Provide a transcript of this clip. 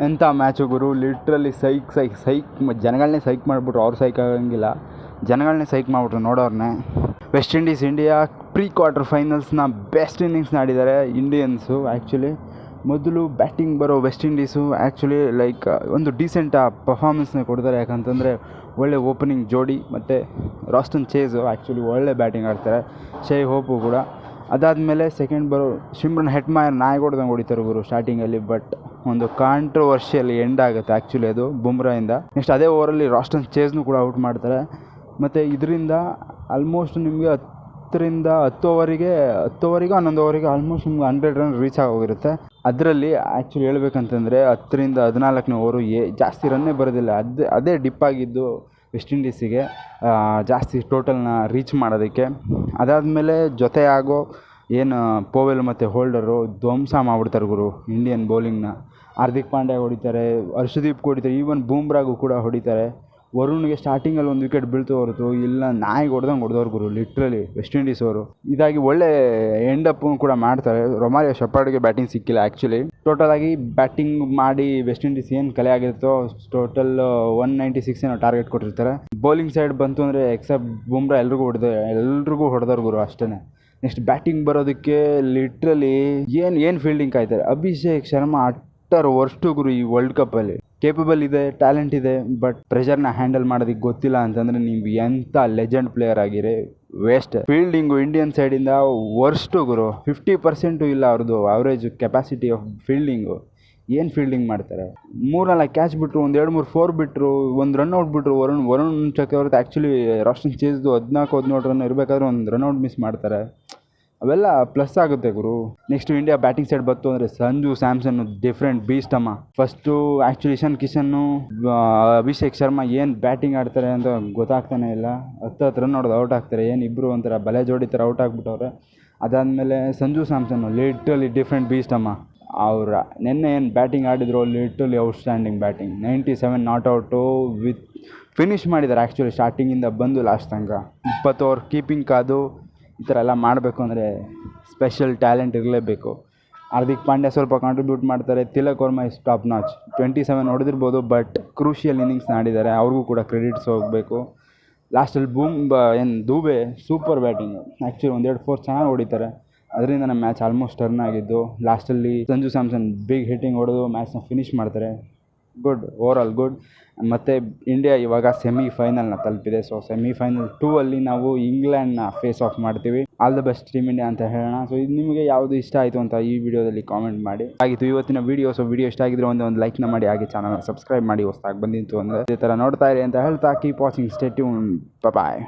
ಎಂಥ ಮ್ಯಾಚು ಗುರು, ಲಿಟ್ರಲಿ ಸೈಕ್ ಜನಗಳನ್ನೇ ಸೈಕ್ ಮಾಡಿಬಿಟ್ರು. ಅವ್ರು ಸೈಕ್ ಆಗಂಗಿಲ್ಲ, ಜನಗಳನ್ನೇ ಸೈಕ್ ಮಾಡಿಬಿಟ್ರು ನೋಡೋರ್ನೇ. West Indies India pre quarter ಫೈನಲ್ಸ್ನ ಬೆಸ್ಟ್ ಇನ್ನಿಂಗ್ಸ್ ಆಡಿದ್ದಾರೆ ಇಂಡಿಯನ್ಸು. ಆ್ಯಕ್ಚುಲಿ ಮೊದಲು ಬ್ಯಾಟಿಂಗ್ ಬರೋ ವೆಸ್ಟ್ ಇಂಡೀಸು ಆ್ಯಕ್ಚುಲಿ ಲೈಕ್ ಒಂದು ಡೀಸೆಂಟ್ ಪರ್ಫಾರ್ಮೆನ್ಸ್ನ ಕೊಡ್ತಾರೆ. ಯಾಕಂತಂದರೆ ಒಳ್ಳೆ ಓಪನಿಂಗ್ ಜೋಡಿ ಮತ್ತು ರಾಸ್ಟನ್ ಚೇಸು ಆ್ಯಕ್ಚುಲಿ ಒಳ್ಳೆ ಬ್ಯಾಟಿಂಗ್ ಆಡ್ತಾರೆ, ಶೈ ಹೋಪು ಕೂಡ. ಅದಾದಮೇಲೆ ಸೆಕೆಂಡ್ ಬರೋ ಶಿಮ್ರನ್ ಹೆಟ್ಮಾಯರ್ ನಾಯಿಗೊಡ್ದಂಗೆ ಹೊಡಿತಾರೆ ಗುರು ಸ್ಟಾರ್ಟಿಂಗಲ್ಲಿ. ಬಟ್ ಒಂದು ಕಾಂಟ್ರವರ್ಷಿಯಲ್ ಎಂಡ್ ಆಗುತ್ತೆ ಆ್ಯಕ್ಚುಲಿ ಅದು ಬುಮ್ರಾಯಿಂದ. ನೆಕ್ಸ್ಟ್ ಅದೇ ಓವರಲ್ಲಿ ರಾಸ್ಟನ್ ಚೇಸ್ನು ಕೂಡ ಔಟ್ ಮಾಡ್ತಾರೆ. ಮತ್ತು ಇದರಿಂದ ಆಲ್ಮೋಸ್ಟ್ ನಿಮಗೆ 10 ಓವರಿಗೆ 11 ಓವರಿಗೆ ಆಲ್ಮೋಸ್ಟ್ ನಿಮ್ಗೆ 100 ರನ್ ರೀಚ್ ಆಗೋಗಿರುತ್ತೆ. ಅದರಲ್ಲಿ ಆ್ಯಕ್ಚುಲಿ ಹೇಳ್ಬೇಕಂತಂದರೆ 10ರಿಂದ 14ನೇ ಓವರು ಜಾಸ್ತಿ ರನ್ನೇ ಬರೋದಿಲ್ಲ. ಅದೇ ಡಿಪ್ ಆಗಿದ್ದು ವೆಸ್ಟ್ ಇಂಡೀಸಿಗೆ ಜಾಸ್ತಿ ಟೋಟಲ್ನ ರೀಚ್ ಮಾಡೋದಕ್ಕೆ. ಅದಾದಮೇಲೆ ಜೊತೆ ಆಗೋ ಏನು ಪೋವೆಲ್ ಮತ್ತು ಹೋಲ್ಡರು ಧ್ವಂಸ ಮಾಡಿಬಿಡ್ತಾರೆ ಗುರು ಇಂಡಿಯನ್ ಬೌಲಿಂಗ್ನ. ಹಾರ್ದಿಕ್ ಪಾಂಡ್ಯ ಹೊಡಿತಾರೆ, ಹರ್ಷದೀಪ್ ಹೊಡಿತಾರೆ, ಈವನ್ ಬೂಮ್ರಾಗೂ ಕೂಡ ಹೊಡಿತಾರೆ. ವರುಣ್ಗೆ ಸ್ಟಾರ್ಟಿಂಗಲ್ಲಿ ಒಂದು ವಿಕೆಟ್ ಬೀಳ್ತು ಹೊರತು ಇಲ್ಲ ನಾಯಿಗೆ ಹೊಡೆದವ್ರು ಗುರು ಲಿಟ್ರಲಿ ವೆಸ್ಟ್ ಇಂಡೀಸ್ ಅವರು. ಇದಾಗಿ ಒಳ್ಳೆ ಎಂಡಪ್ಪು ಕೂಡ ಮಾಡ್ತಾರೆ. ರೊಮಾರಿಯೋ ಶೆಪರ್ಡ್ಗೆ ಬ್ಯಾಟಿಂಗ್ ಸಿಕ್ಕಿಲ್ಲ ಆ್ಯಕ್ಚುಲಿ. ಟೋಟಲಾಗಿ ಬ್ಯಾಟಿಂಗ್ ಮಾಡಿ ವೆಸ್ಟ್ ಇಂಡೀಸ್ ಏನು ಕಲೆ ಆಗಿರುತ್ತೋ ಟೋಟಲ್ 196 ಏನೋ ಟಾರ್ಗೆಟ್ ಕೊಟ್ಟಿರ್ತಾರೆ. ಬೌಲಿಂಗ್ ಸೈಡ್ ಬಂತು ಅಂದರೆ ಎಕ್ಸೆಪ್ಟ್ ಬೂಮ್ರಾ ಎಲ್ರಿಗೂ ಹೊಡೆದವ್ರು ಗುರು ಅಷ್ಟೇ. ನೆಕ್ಸ್ಟ್ ಬ್ಯಾಟಿಂಗ್ ಬರೋದಕ್ಕೆ ಲಿಟ್ರಲಿ ಏನು ಫೀಲ್ಡಿಂಗ್ ಕಾಯ್ತಾರೆ. ಅಭಿಷೇಕ್ ಶರ್ಮಾ ಅಟ್ಟರ್ ವರ್ಸ್ಟು ಗುರು ಈ ವರ್ಲ್ಡ್ ಕಪ್ಪಲ್ಲಿ. ಕೇಪಬಲ್ ಇದೆ, ಟ್ಯಾಲೆಂಟ್ ಇದೆ, ಬಟ್ ಪ್ರೆಷರ್ನ ಹ್ಯಾಂಡಲ್ ಮಾಡೋದಕ್ಕೆ ಗೊತ್ತಿಲ್ಲ ಅಂತಂದರೆ ನೀವು ಎಂಥ ಲೆಜೆಂಡ್ ಪ್ಲೇಯರ್ ಆಗಿರಿ ವೇಸ್ಟ್. ಫೀಲ್ಡಿಂಗು ಇಂಡಿಯನ್ ಸೈಡಿಂದ ವರ್ಸ್ಟು ಗುರು, 50% ಇಲ್ಲ ಅವ್ರದ್ದು ಅವರೇಜ್ ಕೆಪಾಸಿಟಿ ಆಫ್ ಫೀಲ್ಡಿಂಗು. ಏನು ಫೀಲ್ಡಿಂಗ್ ಮಾಡ್ತಾರೆ, 3-4 ಕ್ಯಾಚ್ ಬಿಟ್ಟರು, 1-2-3 4 ಬಿಟ್ಟರು, 1 ರನ್ಔಟ್ ಬಿಟ್ಟರು. ವರುಣ್ ಚಕ್ರವರ್ತಿ ಆ್ಯಕ್ಚುಲಿ ರಾಸ್ಟನ್ ಚೇಸ್ದು 14-17 ರನ್ ಇರಬೇಕಾದ್ರೆ 1 ರನ್ಔಟ್ ಮಿಸ್ ಮಾಡ್ತಾರೆ. ಅವೆಲ್ಲ ಪ್ಲಸ್ ಆಗುತ್ತೆ ಗುರು. ನೆಕ್ಸ್ಟ್ ಇಂಡಿಯಾ ಬ್ಯಾಟಿಂಗ್ ಸೈಡ್ ಬಂತು ಅಂದರೆ ಸಂಜು ಸ್ಯಾಮ್ಸನ್ನು ಡಿಫ್ರೆಂಟ್ ಬೀಸ್ಟ್ ಅಮ್ಮ. ಫಸ್ಟು ಆ್ಯಕ್ಚುಲಿ ಇಶಾನ್ ಕಿಶನ್ನು ಅಭಿಷೇಕ್ ಶರ್ಮಾ ಏನು ಬ್ಯಾಟಿಂಗ್ ಆಡ್ತಾರೆ ಅಂತ ಗೊತ್ತಾಗ್ತಾನೆ ಇಲ್ಲ. 10 ರನ್ ಹೊಡೆದು ಔಟ್ ಆಗ್ತಾರೆ. ಇಬ್ಬರು ಒಂಥರ ಬಲೆ ಜೋಡಿ ಥರ ಔಟ್ ಆಗಿಬಿಟ್ಟವ್ರೆ. ಅದಾದಮೇಲೆ ಸಂಜು ಸ್ಯಾಮ್ಸನ್ನು ಲಿಟ್ರಲಿ ಡಿಫ್ರೆಂಟ್ ಬೀಸ್ಟ್ ಅಮ್ಮ. ಅವರ ನಿನ್ನೆ ಏನು ಬ್ಯಾಟಿಂಗ್ ಆಡಿದ್ರು literally outstanding batting. 97 not out with finish ಮಾಡಿದ್ದಾರೆ ಆ್ಯಕ್ಚುಲಿ ಸ್ಟಾರ್ಟಿಂಗಿಂದ ಬಂದು ಲಾಸ್ಟ್ ತನಕ. 20 ಓವರ್ ಕೀಪಿಂಗ್ ಕಾದು ಈ ಥರ ಎಲ್ಲ ಮಾಡಬೇಕು ಅಂದರೆ ಸ್ಪೆಷಲ್ ಟ್ಯಾಲೆಂಟ್ ಇರಲೇಬೇಕು. ಹಾರ್ದಿಕ್ ಪಾಂಡ್ಯ ಸ್ವಲ್ಪ ಕಾಂಟ್ರಿಬ್ಯೂಟ್ ಮಾಡ್ತಾರೆ. Tilak Varma is top notch. 27 ಹೊಡೆದಿರ್ಬೋದು, ಬಟ್ ಕ್ರೂಷಿಯಲ್ ಇನ್ನಿಂಗ್ಸ್ನ ಆಡಿದ್ದಾರೆ, ಅವ್ರಿಗೂ ಕೂಡ ಕ್ರೆಡಿಟ್ಸ್ ಹೋಗಬೇಕು. ಲಾಸ್ಟಲ್ಲಿ ದೂಬೆ ಸೂಪರ್ ಬ್ಯಾಟಿಂಗು ಆ್ಯಕ್ಚುಲಿ 1-2 4 ಚೆನ್ನಾಗಿ ಹೊಡಿತಾರೆ. ಅದರಿಂದ ನಮ್ಮ ಮ್ಯಾಚ್ ಆಲ್ಮೋಸ್ಟ್ ಟರ್ನ್ ಆಗಿದ್ದು. ಲಾಸ್ಟಲ್ಲಿ ಸಂಜು ಸ್ಯಾಮ್ಸನ್ ಬಿಗ್ ಹಿಟ್ಟಿಂಗ್ ಹೊಡೆದು ಮ್ಯಾಚ್ನ ಫಿನಿಷ್ ಮಾಡ್ತಾರೆ. Good, overall good. ಮತ್ತು ಇಂಡಿಯಾ ಇವಾಗ ಸೆಮಿಫೈನಲ್ನ ತಲುಪಿದೆ. ಸೊ ಸೆಮಿಫೈನಲ್ 2 ಅಲ್ಲಿ ನಾವು ಇಂಗ್ಲೆಂಡ್ನ ಫೇಸ್ ಆಫ್ ಮಾಡ್ತೀವಿ. All the best team India ಅಂತ ಹೇಳೋಣ. ಸೊ ಇದು ನಿಮಗೆ ಯಾವುದು ಇಷ್ಟ ಆಯಿತು ಅಂತ ಈ ವಿಡಿಯೋದಲ್ಲಿ ಕಾಮೆಂಟ್ ಮಾಡಿ. ಆಗಿತ್ತು ಇವತ್ತಿನ ವಿಡಿಯೋ. ಸೊ ವಿಡಿಯೋ ಇಷ್ಟ ಆಗಿದ್ರೆ ಒಂದು ಲೈಕ್ನ ಮಾಡಿ, ಹಾಗೆ ಚಾನಲ್ನ ಸಬ್ಸ್ಕ್ರೈಬ್ ಮಾಡಿ ಹೊಸದಾಗಿ ಬಂದಿತ್ತು ಅಂದರೆ ಇದೇ ಥರ ನೋಡ್ತಾ ಇರಿ ಅಂತ ಹೇಳ್ತಾ ಕೀಪ್ ವಾಚಿಂಗ್, ಸ್ಟೇ ಟ್ಯೂನ್, ಬಾಯ್.